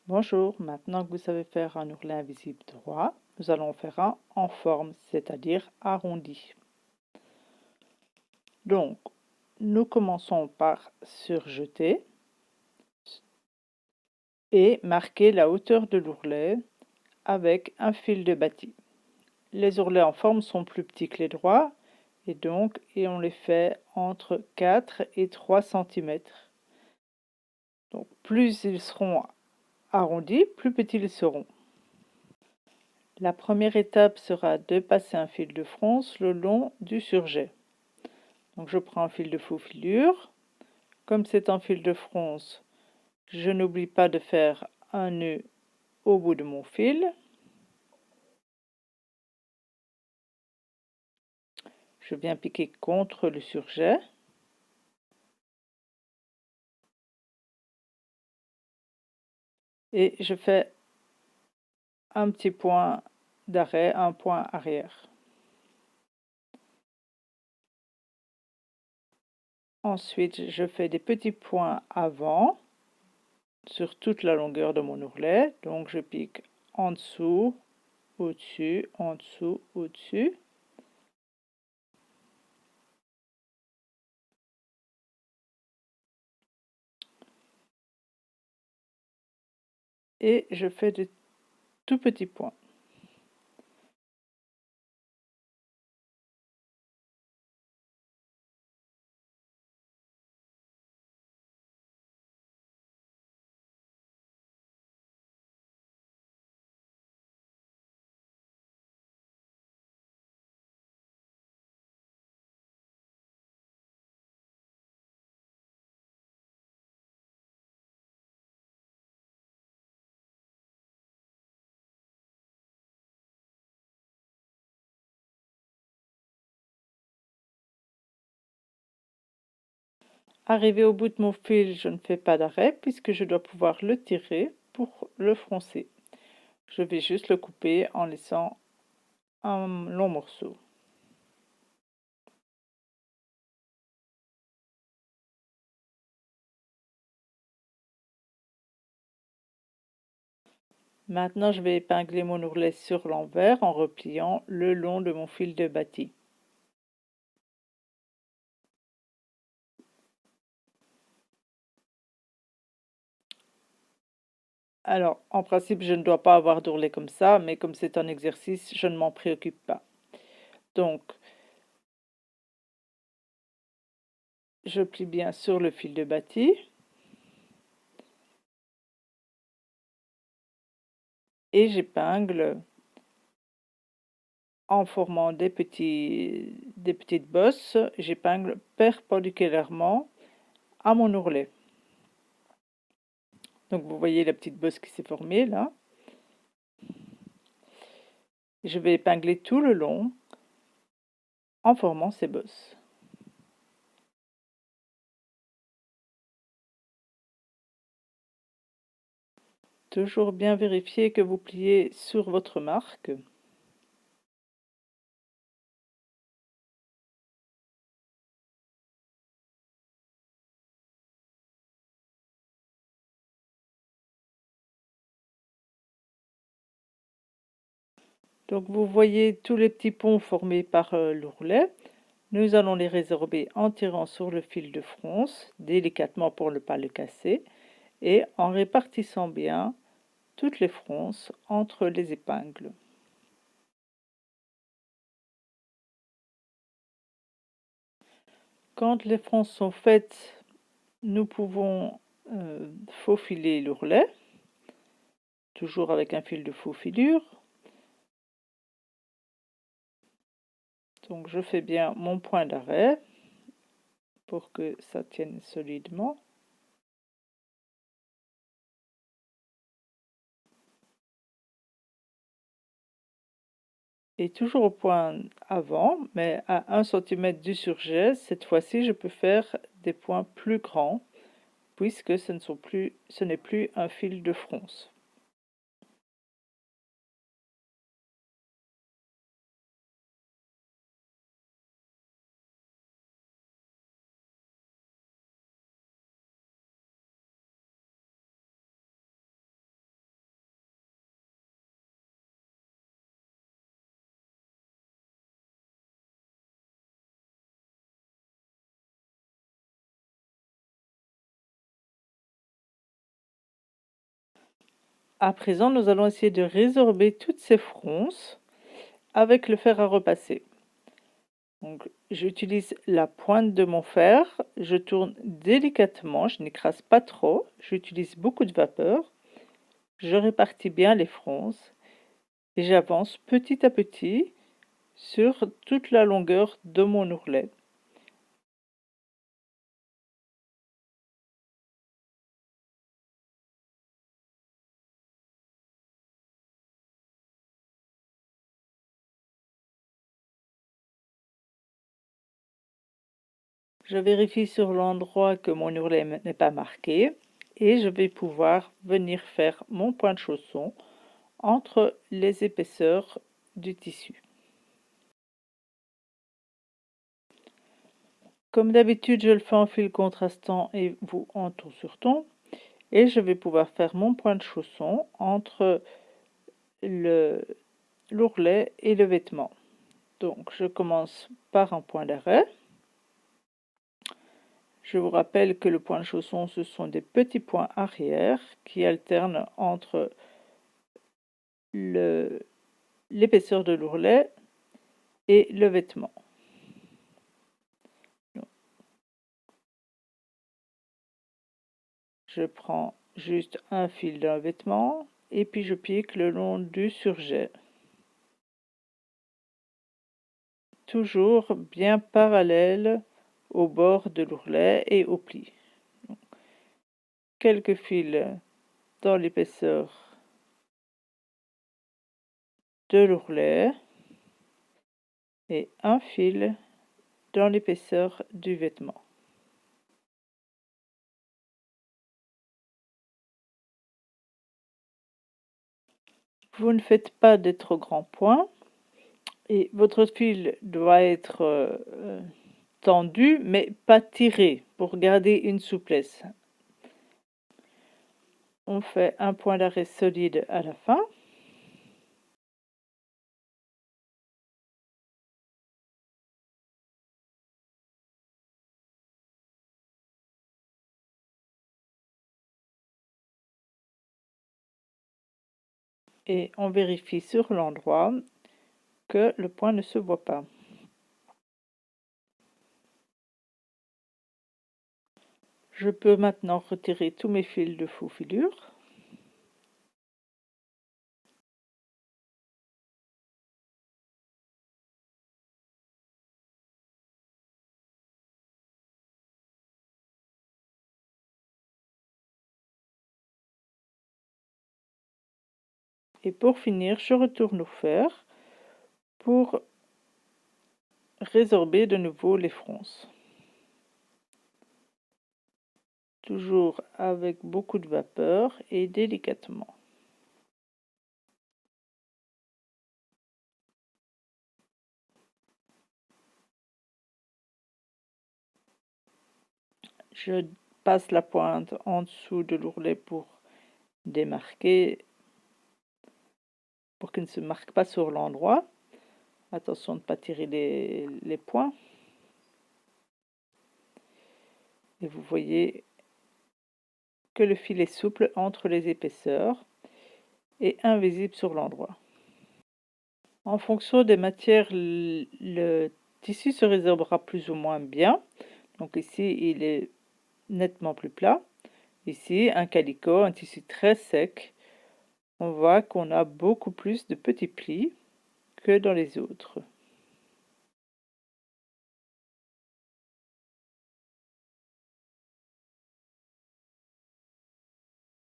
Bonjour, maintenant que vous savez faire un ourlet invisible droit, nous allons faire un en forme, c'est-à-dire arrondi. Donc, nous commençons par surjeter et marquer la hauteur de l'ourlet avec un fil de bâti. Les ourlets en forme sont plus petits que les droits et on les fait entre 4 et 3 cm. Donc, plus ils seront arrondis, plus petits ils seront. La première étape sera de passer un fil de fronce le long du surjet. Donc je prends un fil de faux filure. Comme c'est un fil de fronce, je n'oublie pas de faire un nœud au bout de mon fil. Je viens piquer contre le surjet. Et je fais un petit point d'arrêt, un point arrière. Ensuite, je fais des petits points avant sur toute la longueur de mon ourlet. Donc je pique en dessous, au-dessus, en dessous, au-dessus. Et je fais de tout petits points. Arrivé au bout de mon fil, je ne fais pas d'arrêt puisque je dois pouvoir le tirer pour le froncer. Je vais juste le couper en laissant un long morceau. Maintenant, je vais épingler mon ourlet sur l'envers en repliant le long de mon fil de bâti. Alors, en principe, je ne dois pas avoir d'ourlet comme ça, mais comme c'est un exercice, je ne m'en préoccupe pas. Donc, je plie bien sur le fil de bâti. Et j'épingle en formant des petites bosses. J'épingle perpendiculairement à mon ourlet. Donc vous voyez la petite bosse qui s'est formée là. Je vais épingler tout le long en formant ces bosses. Toujours bien vérifier que vous pliez sur votre marque. Donc vous voyez tous les petits ponts formés par l'ourlet. Nous allons les résorber en tirant sur le fil de fronce, délicatement pour ne pas le casser, et en répartissant bien toutes les fronces entre les épingles. Quand les fronces sont faites, nous pouvons faufiler l'ourlet, toujours avec un fil de faux filure. Donc je fais bien mon point d'arrêt pour que ça tienne solidement. Et toujours au point avant, mais à 1 cm du surjet, cette fois-ci je peux faire des points plus grands puisque ce n'est plus un fil de fronce. À présent, nous allons essayer de résorber toutes ces fronces avec le fer à repasser. Donc, j'utilise la pointe de mon fer, je tourne délicatement, je n'écrase pas trop, j'utilise beaucoup de vapeur, je répartis bien les fronces et j'avance petit à petit sur toute la longueur de mon ourlet. Je vérifie sur l'endroit que mon ourlet n'est pas marqué et je vais pouvoir venir faire mon point de chausson entre les épaisseurs du tissu. Comme d'habitude, je le fais en fil contrastant et vous en ton sur ton. Et je vais pouvoir faire mon point de chausson entre l'ourlet et le vêtement. Donc, je commence par un point d'arrêt. Je vous rappelle que le point de chausson, ce sont des petits points arrière qui alternent entre l'épaisseur de l'ourlet et le vêtement. Je prends juste un fil d'un vêtement et puis je pique le long du surjet. Toujours bien parallèle au bord de l'ourlet et au pli. Quelques fils dans l'épaisseur de l'ourlet et un fil dans l'épaisseur du vêtement. Vous ne faites pas de trop grands points et votre fil doit être tendu mais pas tiré pour garder une souplesse. On fait un point d'arrêt solide à la fin. Et on vérifie sur l'endroit que le point ne se voit pas. Je peux maintenant retirer tous mes fils de faux-filure. Et pour finir, je retourne au fer pour résorber de nouveau les fronces. Toujours avec beaucoup de vapeur et délicatement. Je passe la pointe en dessous de l'ourlet pour démarquer, pour qu'il ne se marque pas sur l'endroit. Attention de ne pas tirer les points. Et vous voyez que le fil est souple entre les épaisseurs et invisible sur l'endroit. En fonction des matières, le tissu se résorbera plus ou moins bien. Donc ici, il est nettement plus plat. Ici, un calicot, un tissu très sec. On voit qu'on a beaucoup plus de petits plis que dans les autres.